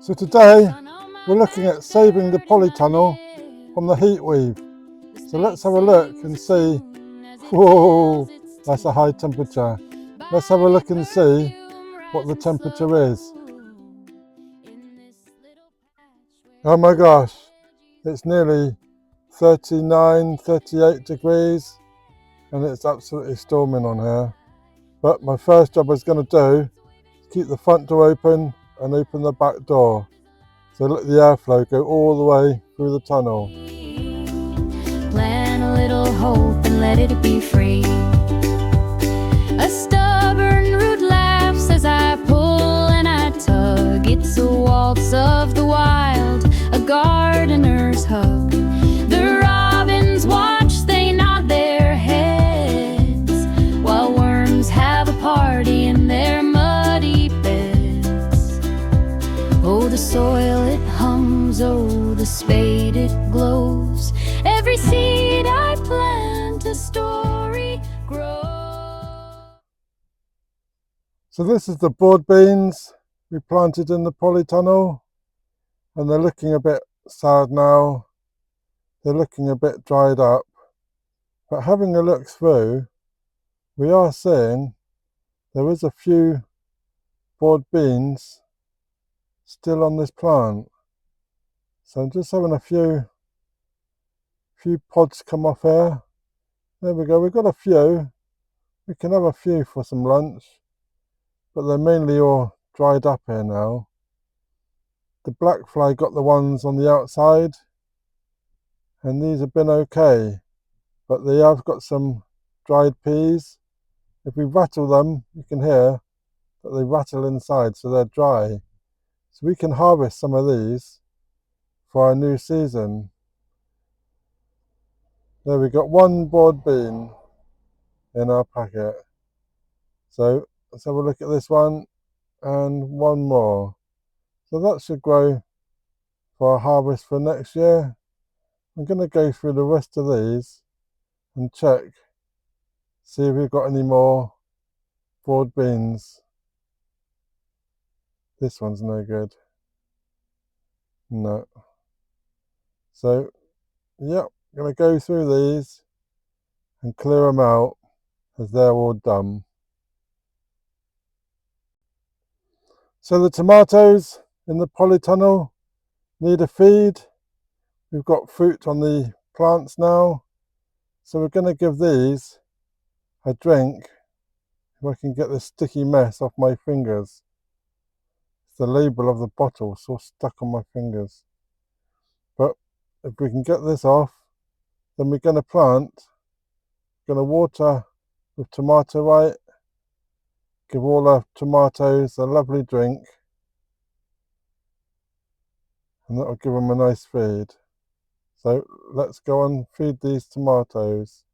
So today we're looking at saving the polytunnel from the heat wave. So let's have a look and see. Whoa, that's a high temperature. Let's have a look and see what the temperature is. Oh my gosh, it's nearly 39, 38 degrees and it's absolutely storming on here. But my first job I was going to do is keep the front door open and open the back door. So let the airflow go all the way through the tunnel. Plant a little hope and let it be free. A stubborn root laughs as I pull and I tug. It's a waltz of the wild, a gardener's hug. The robins watch, they nod their heads, while worms have a party in their muddy beds. Oh, the soil it hums, oh, the spade it glows. Every seed I plant, a story grows. So this is the broad beans we planted in the polytunnel, and they're looking a bit sad now. They're looking a bit dried up. But having a look through, we are seeing there is a few broad beans still on this plant. So I'm just having a few pods come off here. There we go, we've got a few. We can have a few for some lunch, but they're mainly all dried up here now. The black fly got the ones on the outside, and these have been okay, but they have got some dried peas. If we rattle them, you can hear that they rattle inside, so they're dry. So we can harvest some of these for our new season. There we got one broad bean in our packet. So let's have a look at this one and one more. So that should grow for our harvest for next year. I'm going to go through the rest of these and check, see if we've got any more broad beans. This one's no good. No. So, yep, I'm going to go through these and clear them out as they're all done. So the tomatoes in the polytunnel need a feed. We've got fruit on the plants now, so we're going to give these a drink. If I can get this sticky mess off my fingers. It's the label of the bottle so stuck on my fingers. But if we can get this off, then we're going to plant, going to water with tomato white, give all our tomatoes a lovely drink, and that'll give them a nice feed. So let's go and feed these tomatoes.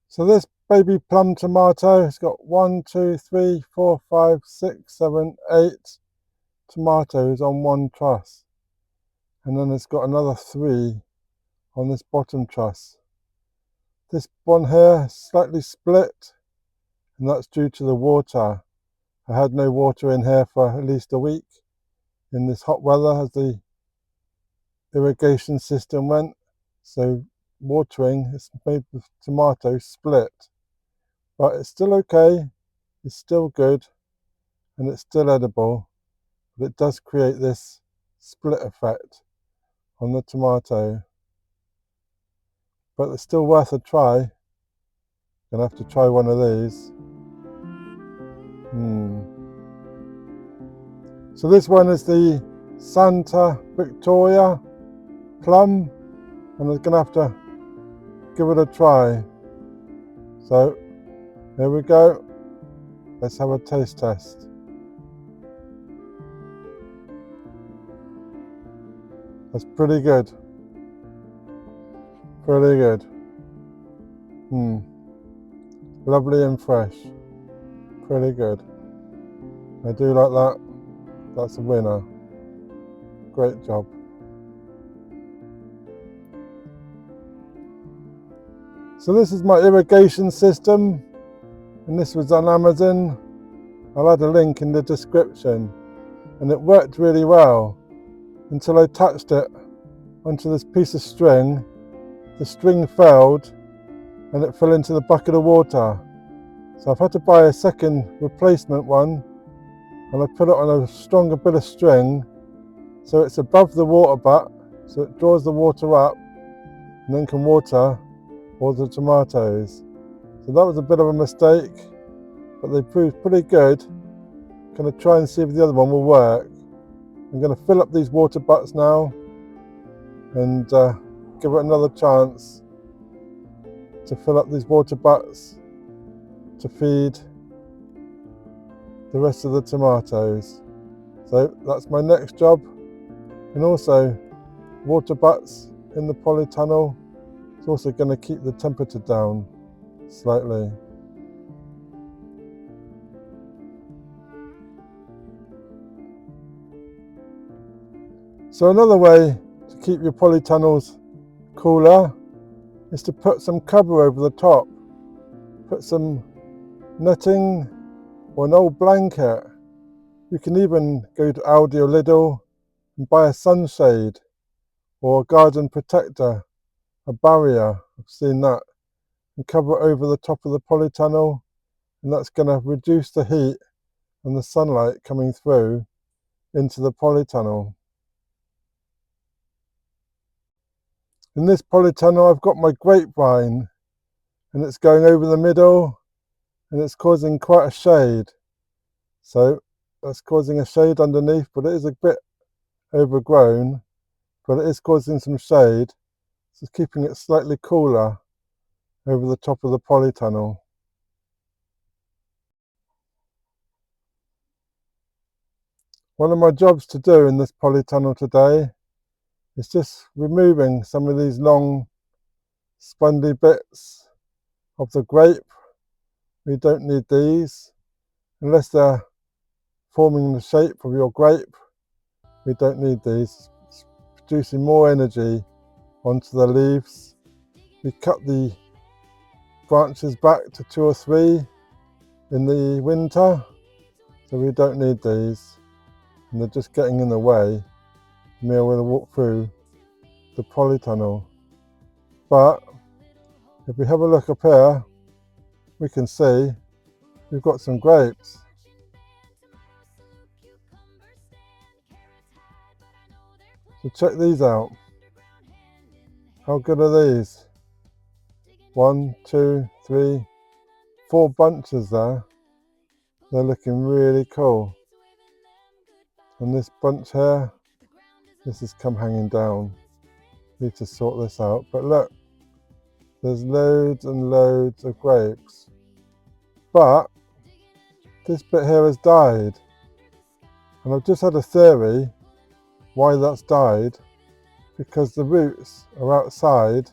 So this baby plum tomato has got 1, 2, 3, 4, 5, 6, 7, 8 tomatoes on one truss. And then it's got another 3 on this bottom truss. This one here is slightly split, and that's due to the water. I had no water in here for at least a week in this hot weather as the irrigation system went, so watering has made the tomato split, but it's still okay, it's still good, and it's still edible, but it does create this split effect on the tomato. But it's still worth a try. Gonna have to try one of these. So this one is the Santa Victoria plum, and I'm gonna have to give it a try. So here we go. Let's have a taste test. That's pretty good. Pretty good. Lovely and fresh. Pretty good. I do like that. That's a winner. Great job. So this is my irrigation system, and this was on Amazon. I'll add a link in the description, and it worked really well until I touched it onto this piece of string. The string failed and it fell into the bucket of water, so I've had to buy a second replacement one, and I put it on a stronger bit of string so it's above the water butt, so it draws the water up and then can water all the tomatoes. So that was a bit of a mistake, but they proved pretty good. Going to try and see if the other one will work. I'm going to fill up these water butts now and give it another chance to fill up these water butts to feed the rest of the tomatoes. So that's my next job, and also water butts in the polytunnel. It's also going to keep the temperature down slightly. So another way to keep your polytunnels cooler is to put some cover over the top. Put some netting or an old blanket. You can even go to Aldi or Lidl and buy a sunshade or a garden protector, a barrier, I've seen that, and cover it over the top of the polytunnel, and that's going to reduce the heat and the sunlight coming through into the polytunnel. In this polytunnel I've got my grapevine, and it's going over the middle, and it's causing quite a shade. So that's causing a shade underneath, but it is a bit overgrown, but it is causing some shade. So it's keeping it slightly cooler over the top of the polytunnel. One of my jobs to do in this polytunnel today is just removing some of these long spongy bits of the grape. We don't need these unless they're forming the shape of your grape. We don't need these. It's producing more energy onto the leaves. We cut the branches back to 2 or 3 in the winter, so we don't need these, and they're just getting in the way. Me able to walk through the polytunnel. But if we have a look up here, we can see we've got some grapes. So check these out. How good are these? 1, 2, 3, 4 bunches there. They're looking really cool. And this bunch here, this has come hanging down. Need to sort this out. But look, there's loads and loads of grapes. But this bit here has died. And I've just had a theory why that's died. Because the roots are outside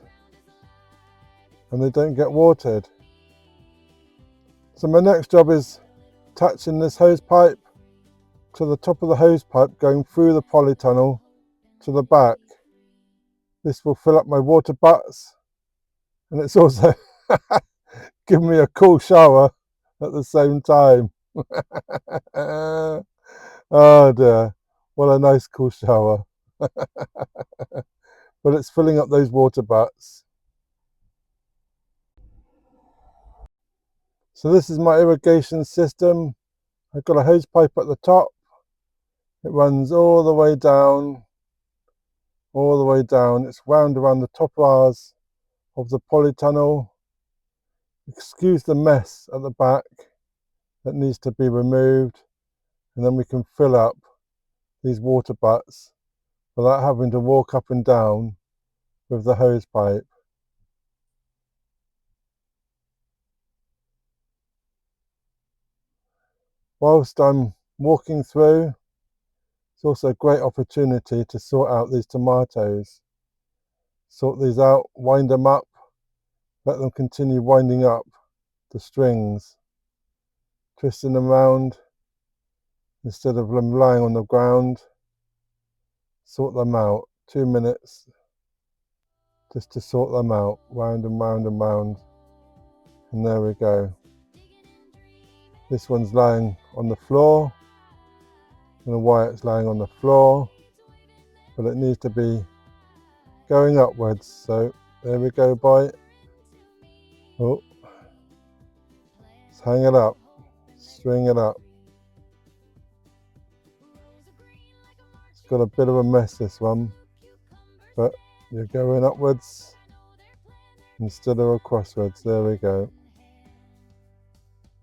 and they don't get watered. So my next job is attaching this hose pipe to the top of the hose pipe going through the polytunnel to the back. This will fill up my water butts, and it's also giving me a cool shower at the same time. Oh dear, what a nice cool shower. But it's filling up those water butts. So this is my irrigation system. I've got a hose pipe at the top. It runs all the way down, all the way down. It's wound around the top bars of the polytunnel. Excuse the mess at the back that needs to be removed, and then we can fill up these water butts without having to walk up and down with the hose pipe. Whilst I'm walking through, it's also a great opportunity to sort out these tomatoes. Sort these out, wind them up, let them continue winding up the strings, twisting them round instead of them lying on the ground. Sort them out, 2 minutes just to sort them out, round and round and round. And there we go. This one's lying on the floor. I don't know why it's lying on the floor, but it needs to be going upwards. So there we go, boy. Oh, let's hang it up, string it up. It's got a bit of a mess, this one, but you're going upwards instead of acrosswards. There we go.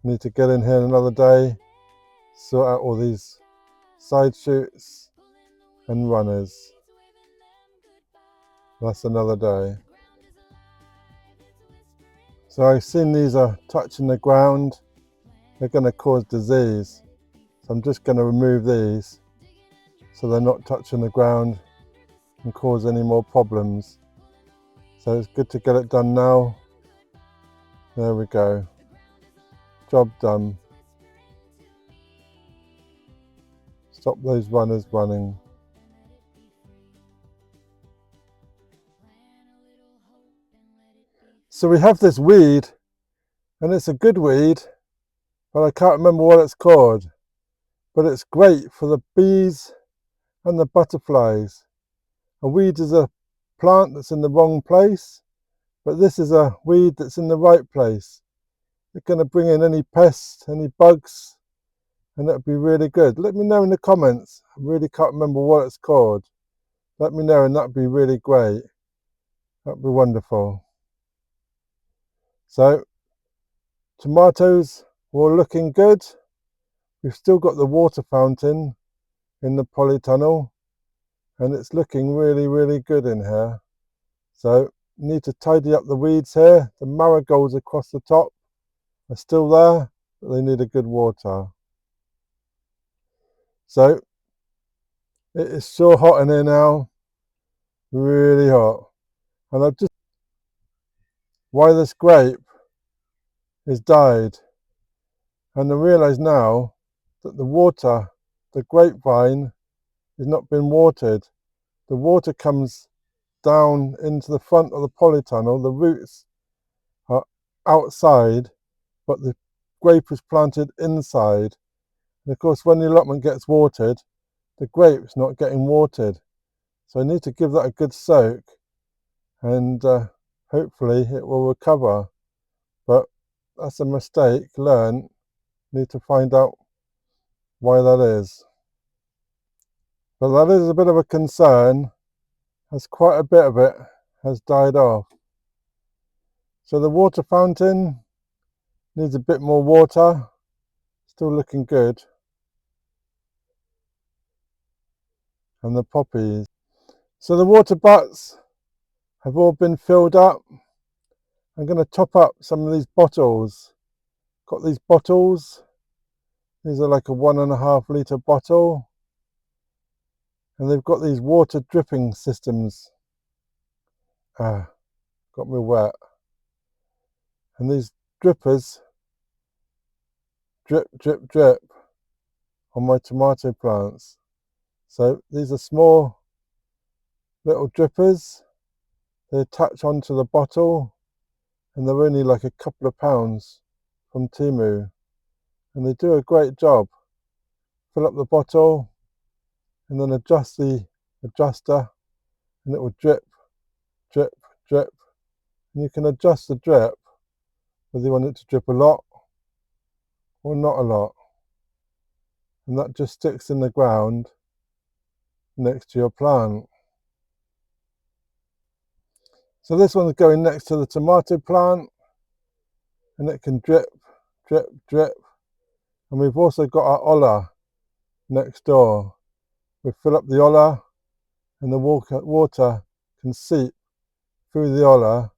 Need to get in here another day, sort out all these side shoots and runners. That's another day. So I've seen these are touching the ground. They're going to cause disease. So I'm just going to remove these so they're not touching the ground and cause any more problems. So it's good to get it done now. There we go. Job done. Stop those runners running. So we have this weed, and it's a good weed, but I can't remember what it's called. But it's great for the bees and the butterflies. A weed is a plant that's in the wrong place, but this is a weed that's in the right place. It's going to bring in any pests, any bugs, and that'd be really good. Let me know in the comments. I really can't remember what it's called. Let me know, and that'd be really great. That'd be wonderful. So tomatoes were looking good. We've still got the water fountain in the polytunnel, and it's looking really, really good in here. So need to tidy up the weeds here. The marigolds across the top are still there, but they need a good water. So it is sure hot in here now, really hot. And I've just why this grape is died, and I realise now that the water, the grapevine, is not been watered. The water comes down into the front of the polytunnel. The roots are outside, but the grape is planted inside. And of course, when the allotment gets watered, the grape's not getting watered. So I need to give that a good soak, and hopefully it will recover. But that's a mistake learned. Need to find out why that is. But that is a bit of a concern, as quite a bit of it has died off. So the water fountain needs a bit more water. Still looking good. And the poppies. So the water butts have all been filled up. I'm going to top up some of these bottles. Got these bottles. These are like a 1.5 litre bottle. And they've got these water dripping systems. Got me wet. And these drippers drip, drip, drip on my tomato plants. So these are small little drippers. They attach onto the bottle, and they're only like a couple of pounds from Timu. and they do a great job. Fill up the bottle and then adjust the adjuster and it will drip, drip, drip. And you can adjust the drip whether you want it to drip a lot or not a lot. And that just sticks in the ground next to your plant. So this one's going next to the tomato plant and it can drip, drip, drip. And we've also got our olla next door. We fill up the olla and the water can seep through the olla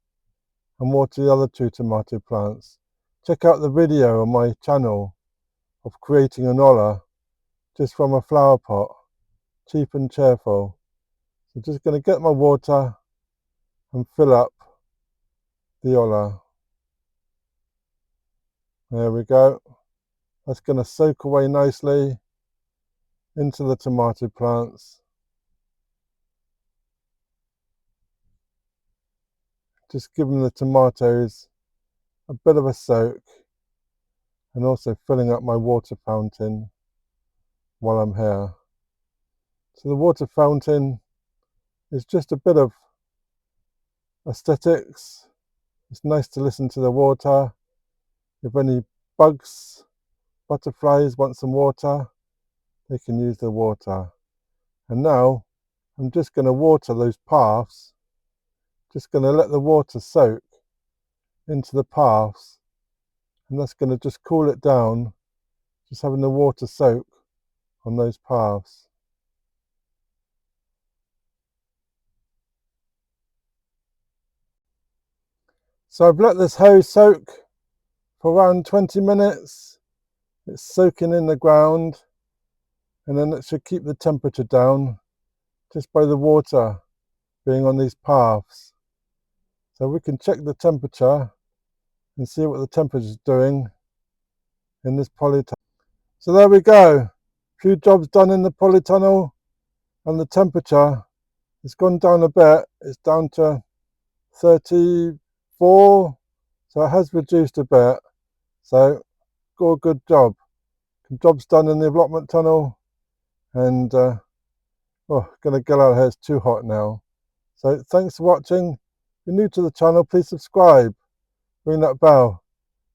and water the other 2 tomato plants. Check out the video on my channel of creating an olla just from a flower pot, cheap and cheerful. So just going to get my water and fill up the olla. There we go. That's going to soak away nicely into the tomato plants. Just giving the tomatoes a bit of a soak and also filling up my water fountain while I'm here. So the water fountain is just a bit of aesthetics. It's nice to listen to the water. If any bugs, butterflies want some water, they can use the water. And now I'm just going to water those paths. Just going to let the water soak into the paths, and that's going to just cool it down, just having the water soak on those paths. So I've let this hose soak for around 20 minutes. It's soaking in the ground, and then it should keep the temperature down just by the water being on these paths. So we can check the temperature and see what the temperature is doing in this polytunnel. So there we go. A few jobs done in the polytunnel, and the temperature has gone down a bit. It's down to 34, so it has reduced a bit. So got a good job. Job's done in the allotment tunnel, and gonna get out of here. It's too hot now. So thanks for watching. If you're new to the channel, please subscribe, ring that bell,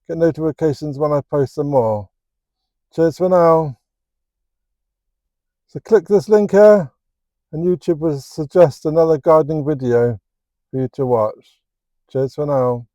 get notifications when I post some more. Cheers for now. So click this link here and YouTube will suggest another gardening video for you to watch. Cheers for now.